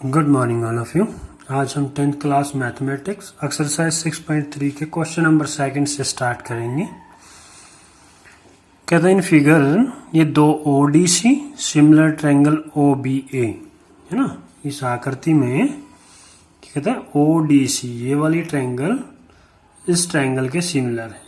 Good morning all of you. आज हम 10th class mathematics exercise 6.3 के क्वेश्चन नंबर 2 से स्टार्ट करेंगे। कहते हैं इन फिगर ये दो ओडीसी सिमिलर ट्रायंगल ओबीए है ना, इस आकृति में कहते हैं ओडीसी ये वाली ट्रायंगल इस ट्रायंगल के सिमिलर है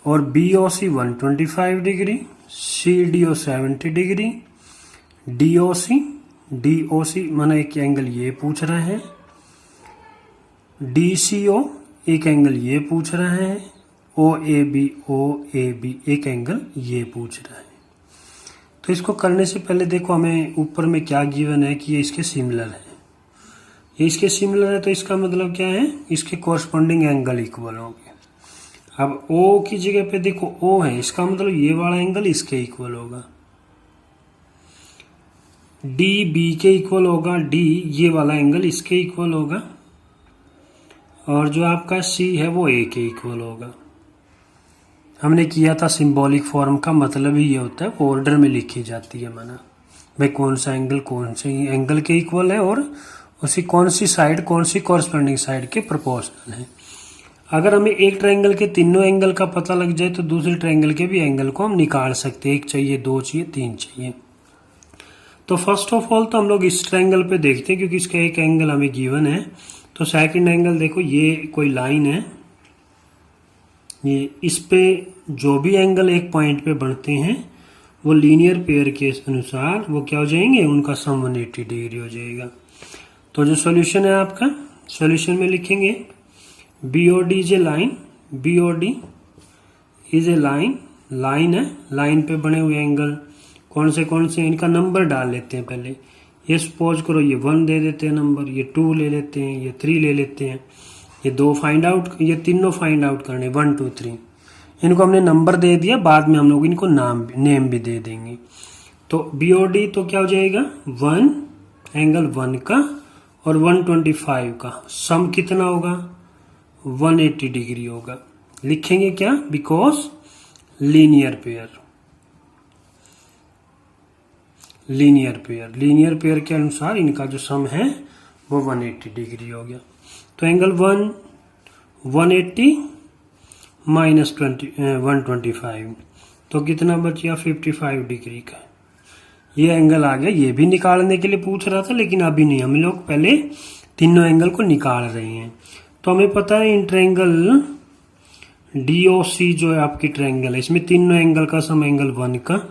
और BOC 125 degree, CDO 70 degree, DOC माना एक एंगल ये पूछ रहे हैं, डीसीओ एक एंगल ये पूछ रहे हैं, ओएबी एक एंगल ये पूछ रहे हैं। तो इसको करने से पहले देखो हमें ऊपर में क्या गिवन है कि ये इसके सिमिलर है। ये इसके सिमिलर है तो इसका मतलब क्या है, इसके कोरस्पॉन्डिंग एंगल इक्वल होंगे। अब ओ की जगह पे देखो ओ है, इसका मतलब ये वाला एंगल इसके इक्वल होगा, डी बी के इक्वल होगा, डी ये वाला एंगल इसके इक्वल होगा और जो आपका सी है वो ए के इक्वल होगा। हमने किया था सिंबॉलिक फॉर्म का मतलब ही ये होता है ऑर्डर में लिखी जाती है, माना भाई कौन सा एंगल कौन से एंगल के इक्वल है और उसी कौन सी साइड कौन सी कॉरस्पॉन्डिंग साइड के प्रोपोर्शनल है। अगर हमें एक ट्रायंगल के तीनों एंगल का पता लग जाए तो दूसरे ट्रायंगल के भी एंगल को हम निकाल सकते हैं। एक चाहिए, दो चाहिए, तीन चाहिए। तो फर्स्ट ऑफ ऑल तो हम लोग इस ट्रायंगल पे देखते हैं क्योंकि इसका एक एंगल हमें गिवन है। तो सेकंड एंगल देखो, ये कोई लाइन है, ये इस पे जो भी एंगल एक पॉइंट पे बढ़ते हैं वो लीनियर पेयर के अनुसार वो क्या हो जाएंगे, उनका सम 180 डिग्री हो जाएगा। तो जो सॉल्यूशन है आपका, सॉल्यूशन में लिखेंगे BOD is a line, BOD is a line, line है, लाइन पे बने हुए एंगल कौन से इनका नंबर डाल लेते हैं पहले। ये सपोज करो ये 1 दे देते हैं नंबर, ये 2 ले लेते हैं, ये 3 ले लेते हैं, ये 2 फाइंड आउट, ये तीनों फाइंड आउट करने 1 2 3। इनको हमने नंबर दे दिया, बाद में हम लोग इनको नेम भी दे देंगे। तो बीओडी तो क्या हो जाएगा 1 एंगल 1 का और 125 का सम कितना होगा 180 डिग्री होगा। लिखेंगे क्या, because linear pair, linear pair के अनुसार इनका जो सम है वो 180 डिग्री हो गया। तो एंगल 180 माइनस 125 तो कितना बच गया 55 डिग्री का। ये एंगल आ गया। ये भी निकालने के लिए पूछ रहा था लेकिन अभी नहीं, हम लोग पहले तीनों एंगल को निकाल रहे हैं। तो हमें पता है इन ट्रायंगल डीओसी जो है आपकी ट्रायंगल है, इसमें तीनों एंगल का सम एंगल 1 का,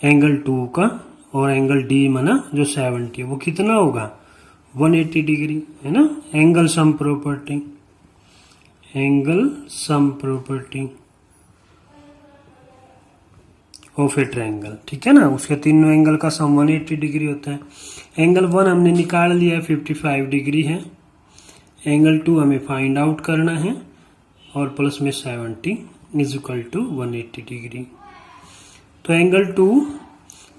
एंगल 2 का और एंगल डी माना जो 70 वो कितना होगा 180 डिग्री है ना। Angle sum property, angle sum property of A triangle, ठीक है ना। उसके तीनों एंगल का सम 180 डिग्री होता है। एंगल 1 हमने निकाल लिया है 55 डिग्री है, एंगल 2 हमें फाइंड आउट करना है और प्लस में 70 इज इक्वल टू 180 डिग्री। तो एंगल 2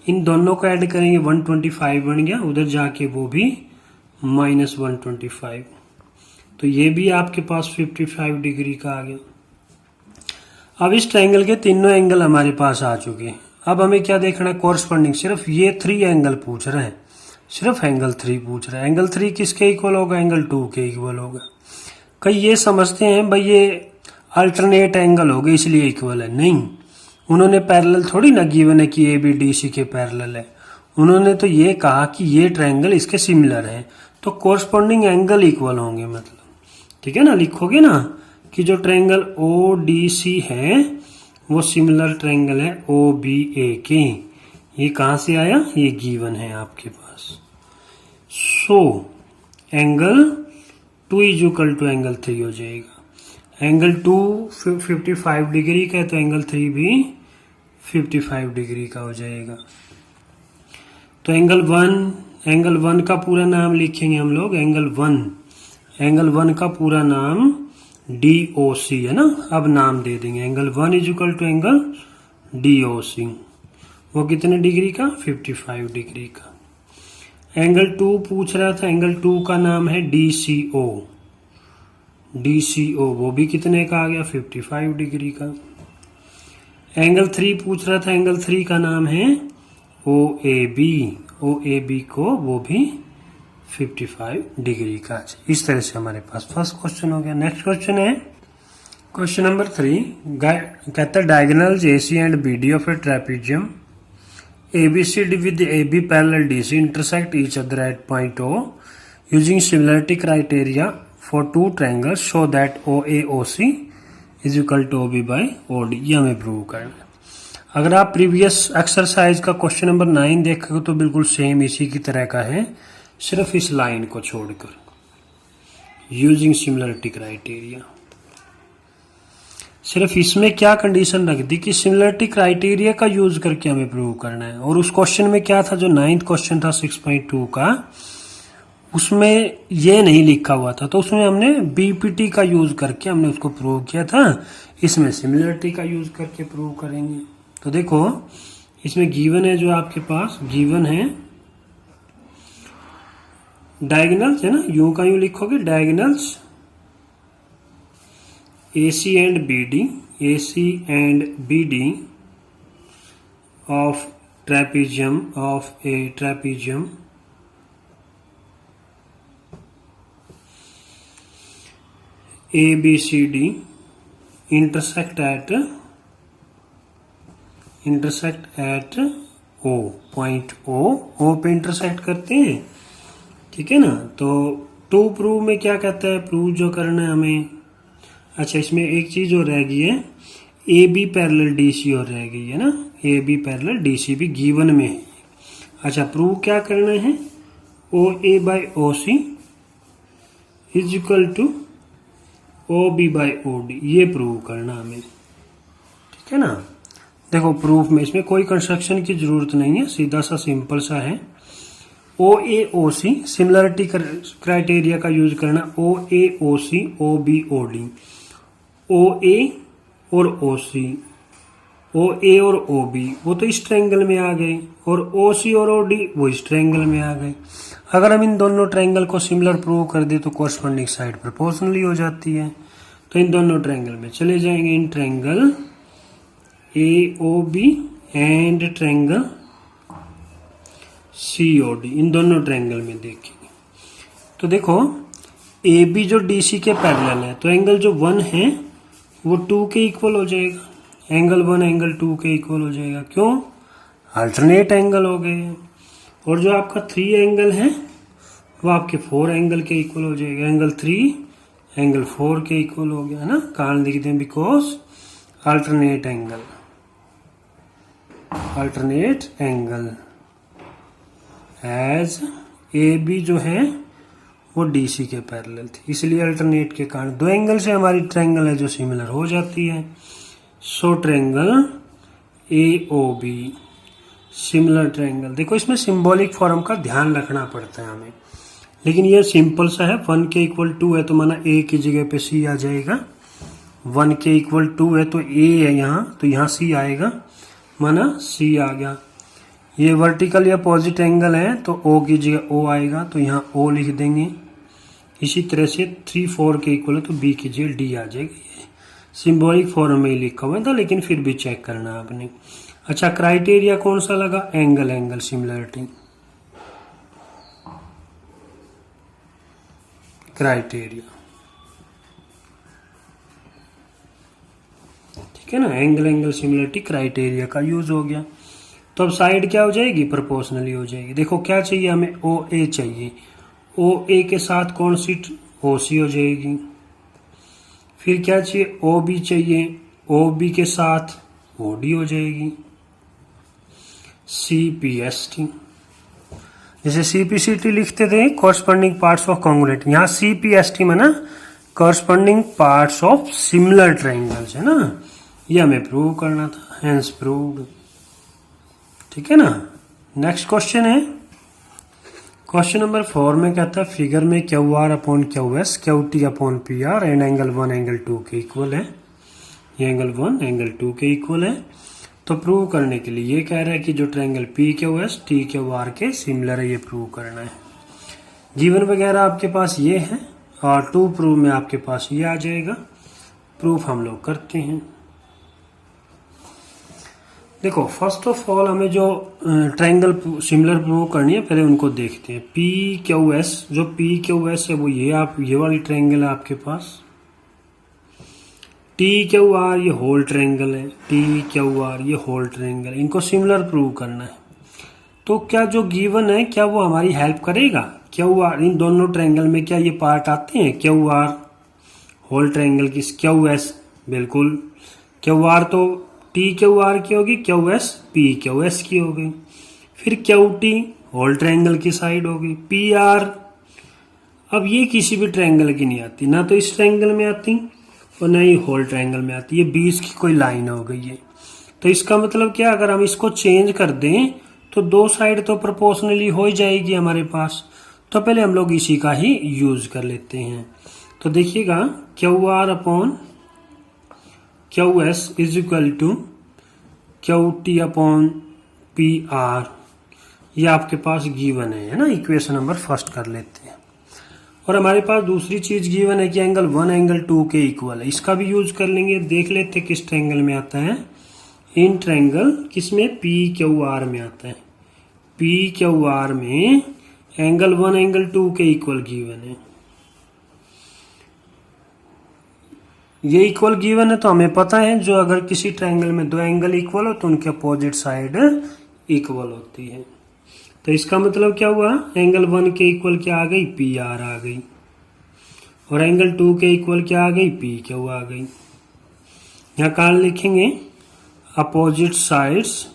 इन दोनों को ऐड करेंगे 125 बन गया, उधर जाके वो भी माइनस 125, तो ये भी आपके पास 55 डिग्री का आ गया। अब इस ट्रायंगल के तीनों एंगल हमारे पास आ चुके हैं। अब हमें क्या देखना है, कोरस्पॉन्डिंग सिर्फ ये 3 एंगल पूछ रहे हैं, सिर्फ एंगल 3 पूछ रहे हैं। एंगल 3 किसके इक्वल होगा, एंगल 2 के इक्वल होगा। कई ये समझते हैं भाई ये अल्टरनेट एंगल हो गए इसलिए इक्वल है, नहीं, उन्होंने पैरेलल थोड़ी ना गिवन है कि ए बी डी सी के पैरेलल है। उन्होंने तो ये कहा कि ये ट्रायंगल इसके सिमिलर है तो कोरस्पॉन्डिंग एंगल इक्वल होंगे, मतलब ठीक है ना। लिखोगे ना कि जो ट्रायंगल ओ डी सी है वो सिमिलर ट्रायंगल है ओ बी ए के। ये कहां से आया, ये गिवन है आपके पास। So angle 2 is equal to angle 3 हो जाएगा। एंगल 2 55 डिग्री का है तो एंगल 3 भी 55 डिग्री का हो जाएगा। तो एंगल 1 का पूरा नाम लिखेंगे हम लोग, एंगल 1 का पूरा नाम DOC है ना। अब नाम दे देंगे angle 1 is equal to angle DOC, वो कितने डिग्री का 55 डिग्री का। एंगल 2 पूछ रहा था, एंगल 2 का नाम है DCO, वो भी कितने का आ गया 55 डिग्री का। एंगल 3 पूछ रहा था, एंगल 3 का नाम है OAB, को वो भी 55 डिग्री का। इस तरह से हमारे पास फर्स्ट क्वेश्चन हो गया। नेक्स्ट क्वेश्चन है क्वेश्चन नंबर 3, कहता है diagonals AC and BD of A trapezium ABCD with AB parallel DC intersect each other at point O using similarity criteria for two triangles show that OAOC is equal to OB by OD। ये हमें prove करना है। अगर आप previous exercise का question number 9 देखोगे तो बिल्कुल सेम इसी की तरह का है, सिर्फ इस लाइन को छोड़कर, यूजिंग सिमिलरिटी क्राइटेरिया। सिर्फ इसमें क्या कंडीशन रख दी कि सिमिलरिटी क्राइटेरिया का यूज करके हमें प्रूव करना है। और उस क्वेश्चन में क्या था, जो 9th क्वेश्चन था 6.2 का, उसमें ये नहीं लिखा हुआ था, तो उसमें हमने BPT का यूज करके हमने उसको प्रूव किया था। इसमें सिमिलरिटी का यूज करके प्रूव करेंगे। तो देखो इसमें गिवन है, जो आपके पास गिवन है डायगोनल्स है ना, यूं का यूं लिखोगे diagonals AC and BD of a trapezium ABCD intersect at O, point O पे इंटरसेक्ट करते हैं, ठीक है ना। तो टू प्रूव में क्या कहता है, प्रूव जो करना है हमें, अच्छा इसमें एक चीज और रह गई है, AB पैरेलल DC और रह गई है ना, AB पैरेलल DC भी गिवन में है। अच्छा प्रूव क्या करना है, OA by OC is equal to OB by OD, ये प्रूव करना हमें, ठीक है ना। देखो प्रूफ में इसमें कोई कंस्ट्रक्शन की जरूरत नहीं है, सीधा सा सिंपल सा है। OAOC सिमिलरिटी क्राइटेरिया का यूज करना, OAOC OB OD, OA और OC, OA और OB वो तो इस ट्रायंगल में आ गए, और OC और OD वो इस ट्रायंगल में आ गए। अगर हम इन दोनों ट्रायंगल को सिमिलर प्रूव कर दे तो कोरस्पॉन्डिंग साइड प्रोपोर्शनली हो जाती है। तो इन दोनों ट्रायंगल में चले जाएंगे, in triangle AOB and triangle COD, इन दोनों ट्रायंगल में देखेंगे। तो देखो AB जो DC के पैरेलल है, तो एंगल जो 1 है वो 2 के इक्वल हो जाएगा, एंगल 1 एंगल 2 के इक्वल हो जाएगा। क्यों, अल्टरनेट एंगल हो गए। और जो आपका 3 एंगल है वो आपके 4 एंगल के इक्वल हो जाएगा, एंगल 3 एंगल 4 के इक्वल हो गया है ना। कारण लिख दें, because alternate angle as AB जो है वो DC के पैरेलल थी, इसलिए अल्टरनेट के कारण दो एंगल से हमारी ट्रायंगल है जो सिमिलर हो जाती है। सो ट्रायंगल AOB सिमिलर ट्रायंगल। देखो इसमें सिंबॉलिक फॉर्म का ध्यान रखना पड़ता है हमें, लेकिन ये सिंपल सा है। 1 के इक्वल 2 है तो माना A की जगह पे C आ जाएगा, 1 के इक्वल 2 है तो A है यहाँ, तो यहाँ C आएगा, माना C आ गया। ये वर्टिकल या अपोजिट एंगल है तो O की जगह O आएगा, तो यहाँ O लिख देंगे। इसी तरह से 3 4 के इक्वल है तो B की जगह D आ जाएगी। ये सिंबॉलिक फॉर्म में ही लिखा हुआ था, लेकिन फिर भी चेक करना आपने। अच्छा क्राइटेरिया कौन सा लगा, एंगल सिमिलरिटी क्राइटेरिया, ठीक है ना। एंगल सिमिलरिटी क्राइटेरिया का यूज हो गया। तो अब साइड क्या हो जाएगी, प्रोपोर्शनली हो जाएगी। देखो क्या चाहिए हमें, OA चाहिए, OA के साथ कौन सी OC हो जाएगी। फिर क्या चाहिए, OB चाहिए, OB के साथ OD हो जाएगी। CPST, जैसे CPCT लिखते थे कॉरस्पॉन्डिंग पार्ट्स ऑफ कॉन्ग्रुएंट, यहाँ CPST में ना corresponding parts of similar triangles है ना, ये हमें प्रूव करना था, हेंस प्रूव्ड, ठीक है ना। नेक्स्ट क्वेश्चन है क्वेश्चन नंबर 4 में कहता है फिगर में QR upon QS QT upon PR and angle 1 angle 2 के इक्वल है। ये एंगल 1 एंगल 2 के इक्वल है। तो प्रूव करने के लिए ये कह रहा है कि जो ट्रायंगल PQS TQR के सिमिलर है, ये प्रूव करना है। गिवन वगैरह आपके पास ये है, और टू प्रूव में आपके पास ये आ जाएगा। प्रूफ हम लोग करते हैं। देखो फर्स्ट ऑफ ऑल हमें जो ट्रायंगल सिमिलर प्रूव करनी है पहले उनको देखते हैं। पी क्यू एस, जो पी क्यू एस है वो ये वाली ट्रायंगल है आपके पास। टी क्यू आर ये होल ट्रायंगल है, टी क्यू आर ये होल ट्रायंगल, इनको सिमिलर प्रूव करना है। तो क्या जो गिवन है क्या वो हमारी हेल्प करेगा? क्यू आर, इन दोनों ट्रायंगल में क्या ये पार्ट आते हैं? क्यू आर होल ट्रायंगल की, क्यू एस बिल्कुल, क्यू आर तो टी क्यू आर की होगी, Q S P Q S की हो गई। फिर क्यू टी होल ट्रायंगल की साइड होगी, पी आर अब ये किसी भी ट्रायंगल की नहीं आती, ना तो इस ट्रायंगल में आती और ना ही होल ट्रायंगल में आती, ये बीच की कोई लाइन हो गई है। तो इसका मतलब क्या, अगर हम इसको चेंज कर दें तो दो साइड तो प्रोपोर्शनली हो ही जाएगी हमारे पास। तो पहले हम लोग इसी का ही यूज कर लेते हैं। तो देखिएगा Q R upon Q S is equal to Q T upon P R, ये आपके पास गिवन है ना। इक्वेशन नंबर फर्स्ट कर लेते हैं। और हमारे पास दूसरी चीज गिवन है कि एंगल 1 एंगल 2 के इक्वल है, इसका भी यूज कर लेंगे। देख लेते हैं किस ट्रायंगल में आता है। इन ट्रायंगल किसमें? पी क्यू आर में आता है। पी क्यू आर में एंगल 1 एंगल 2 के इक्वल गिवन है। ये इक्वल गिवन है तो हमें पता है जो अगर किसी ट्रायंगल में दो एंगल इक्वल हो तो उनके अपोजिट साइड इक्वल होती है। तो इसका मतलब क्या हुआ, एंगल 1 के इक्वल क्या आ गई? पी आर आ गई। और एंगल 2 के इक्वल क्या आ गई? पी क्यू आ गई। यहां कहां लिखेंगे? Opposite sides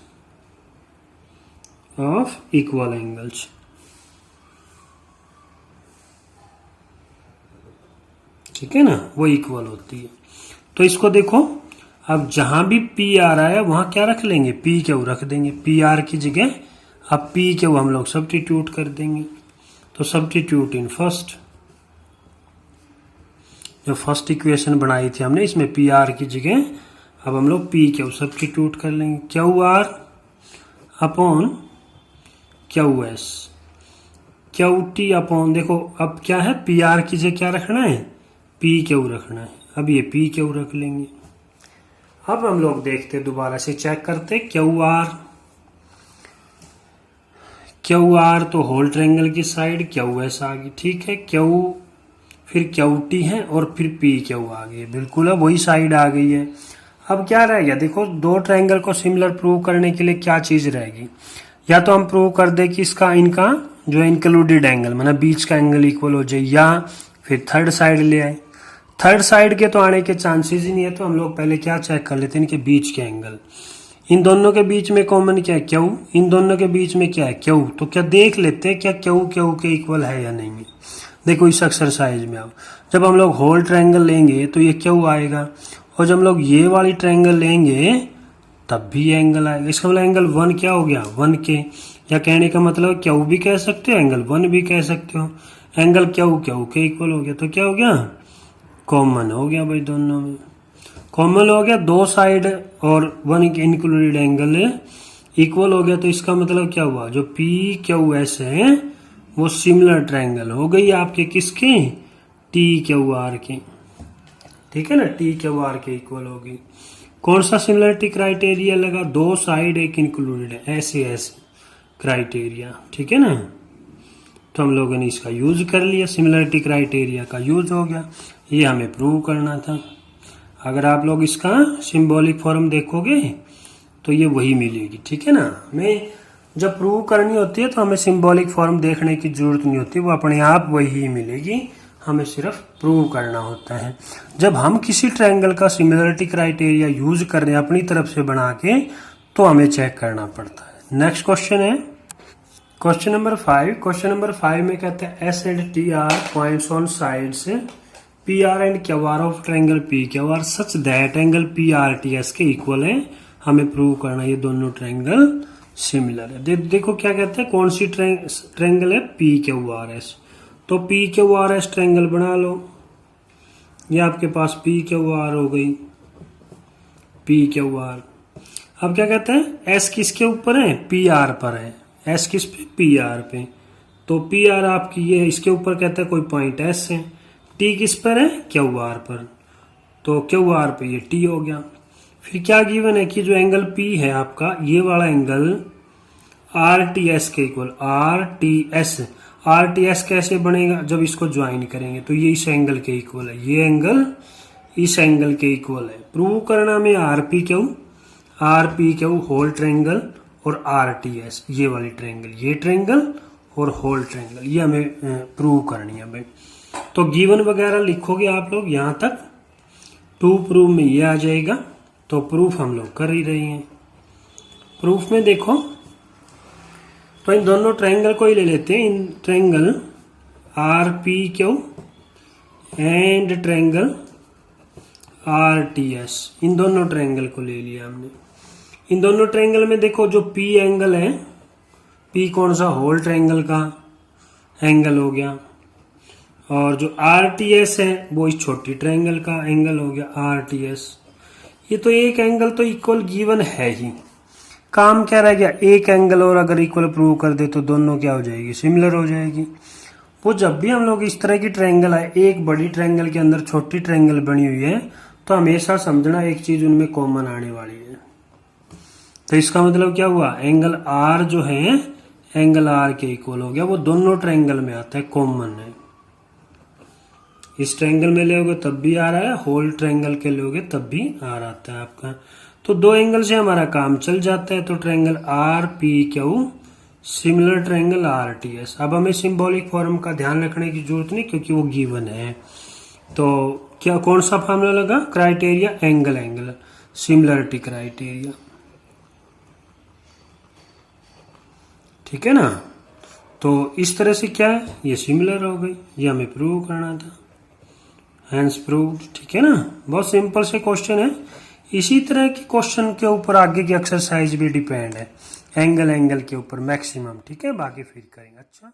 of equal angles. ठीक है ना, वो इक्वल होती है। तो इसको देखो, अब जहां भी पी आ रहा है वहां क्या रख लेंगे? पी क्यू रख देंगे। पी आर की जगह अब पी क्यू हम लोग सब्स्टिट्यूट कर देंगे। तो सब्स्टिट्यूट इन फर्स्ट, जो फर्स्ट इक्वेशन बनाई थी हमने इसमें पी आर की जगह अब हम लोग पी क्यू सब्स्टिट्यूट कर लेंगे। Q R upon Q S, Q T upon, देखो अब क्या है, पी आर की जगह क्या रखना है? पी क्यू रखना है। अब ये पी क्यू रख लेंगे। अब हम लोग देखते दोबारा से चेक करते। क्यू आर तो होल ट्रायंगल की साइड, क्यू एस आ गई, ठीक है। क्यू फिर क्यू टी है और फिर पी क्यू आ गई, बिल्कुल अब वही साइड आ गई है। अब क्या रह गया? देखो दो ट्रायंगल को सिमिलर प्रूव करने के लिए क्या चीज रहेगी? या तो हम प्रूव कर दे कि इसका इनका जो इंक्लूडेड एंगल मतलब बीच का एंगल इक्वल हो जाए, या फिर थर्ड साइड ले आए। थर्ड साइड के तो आने के चांसेस ही नहीं है, तो हम लोग पहले क्या चेक कर लेते हैं? इनके बीच के एंगल। इन दोनों के बीच में कॉमन क्या है? क्यू। इन दोनों के बीच में क्या है? क्यू। तो क्या देख लेते हैं क्या क्यू क्यू के इक्वल है या नहीं है। देखो इस एक्सरसाइज में अब जब हम लोग होल ट्रायंगल लेंगे तो ये क्यू आएगा, और जब हम लोग ये वाली ट्रायंगल लेंगे तब भी ये एंगल आएगा। इसका मतलब एंगल 1 क्या हो गया? 1 के, या कहने का मतलब क्यू भी कह सकते हो, एंगल 1 भी कह सकते हो। एंगल क्यू क्यू के इक्वल हो गया, तो क्या हो गया? कॉमन हो गया भाई, दोनों में कॉमन हो गया। दो साइड और 1 इंक्लूडेड एंगल इक्वल हो गया, तो इसका मतलब क्या हुआ? जो पी क्यू एस है वो सिमिलर ट्रायंगल हो गई आपके किसके? टी क्यू आर के, ठीक है ना, टी क्यू आर के इक्वल हो गई। कौन सा सिमिलरिटी क्राइटेरिया लगा? दो साइड एक इंक्लूडेड है, ऐसे क्राइटेरिया, ठीक है ना। तो हम लोगों ने इसका यूज कर लिया, सिमिलरिटी क्राइटेरिया का यूज हो गया। ये हमें प्रूव करना था। अगर आप लोग इसका सिंबॉलिक फॉर्म देखोगे तो ये वही मिलेगी, ठीक है ना। हमें जब प्रूव करनी होती है तो हमें सिंबॉलिक फॉर्म देखने की जरूरत नहीं होती, वो अपने आप वही मिलेगी, हमें सिर्फ प्रूव करना होता है। जब हम किसी ट्रायंगल का सिमिलरिटी क्राइटेरिया यूज कर रहे हैं अपनी तरफ से बना के, तो हमें चेक करना पड़ता है। नेक्स्ट क्वेश्चन है क्वेश्चन नंबर 5। क्वेश्चन नंबर 5 में कहते हैं S and T are points on sides P R and Q R of triangle P Q R such that angle P R T S के equal है। हमें prove करना ये दोनों ट्रायंगल सिमिलर है। देखो क्या कहते हैं, कौन सी ट्रायंगल है? P Q R S. तो P Q R S triangle बना लो। ये आपके पास पी क्यू आर हो गई, पी क्यू आर। अब क्या कहते हैं, एस किसके ऊपर है? पी आर पर है। एस किस पे? पी आर पे। तो पी आर आपकी ये इसके ऊपर कहते हैं कोई पॉइंट एस है। टी किस पर है? क्यू आर पर। तो क्यू आर पे ये टी हो गया। फिर क्या गिवन है कि जो एंगल पी है आपका, ये वाला एंगल आर टी एस के इक्वल, आर टी एस कैसे बनेगा, जब इसको ज्वाइन करेंगे तो ये इस एंगल के इक्वल है, ये एंगल इस एंगल के इक्वल है। प्रूव करना में R P Q whole triangle और आर टी एस ये वाली ट्रायंगल, ये ट्रायंगल और होल ट्रायंगल, ये हमें प्रूव करनी है भाई। तो गिवन वगैरह लिखोगे आप लोग यहां तक, टू प्रूव में ये आ जाएगा। तो प्रूफ हम लोग कर ही रहे हैं। प्रूफ में देखो, तो इन दोनों ट्रायंगल को ही ले लेते हैं, इन triangle R P Q and triangle R T S, इन दोनों ट्रायंगल को ले लिया हमने। इन दोनों ट्रायंगल में देखो जो पी एंगल है, पी कौन सा, होल ट्रायंगल का एंगल हो गया, और जो आर टी एस है वो इस छोटी ट्रायंगल का एंगल हो गया आर टी एस। ये तो एक एंगल तो इक्वल गिवन है ही, काम क्या रह गया, एक एंगल और अगर इक्वल प्रूव कर दे तो दोनों क्या हो जाएगी, सिमिलर हो जाएगी। वो जब भी हम लोग इस तरह की ट्रायंगल है, एक बड़ी ट्रायंगल के अंदर छोटी ट्रायंगल बनी हुई है, तो हमेशा समझना एक चीज उनमें कॉमन आने वाली है। तो इसका मतलब क्या हुआ, एंगल आर जो है एंगल आर के इक्वल हो गया, वो दोनों ट्रायंगल में आता है, कॉमन है। इस ट्रायंगल में लोगे तब भी आ रहा है, होल ट्रायंगल के लोगे तब भी आर आता है आपका। तो दो एंगल से हमारा काम चल जाता है। तो triangle R P Q similar triangle R T S. अब हमें सिंबॉलिक फॉर्म का ध्यान रखने की जरूरत नहीं, क्योंकि वो गिवन है। तो क्या कौन सा फॉर्मूला लगा, क्राइटेरिया एंगल सिमिलरिटी क्राइटेरिया, ठीक है ना। तो इस तरह से क्या है, ये सिमिलर हो गई, ये हमें प्रूव करना था, हैंस प्रूव्ड, ठीक है ना। बहुत सिंपल से क्वेश्चन है। इसी तरह के क्वेश्चन के ऊपर आगे की एक्सरसाइज भी डिपेंड है, एंगल के ऊपर मैक्सिमम, ठीक है। बाकी फिर करेंगे। अच्छा।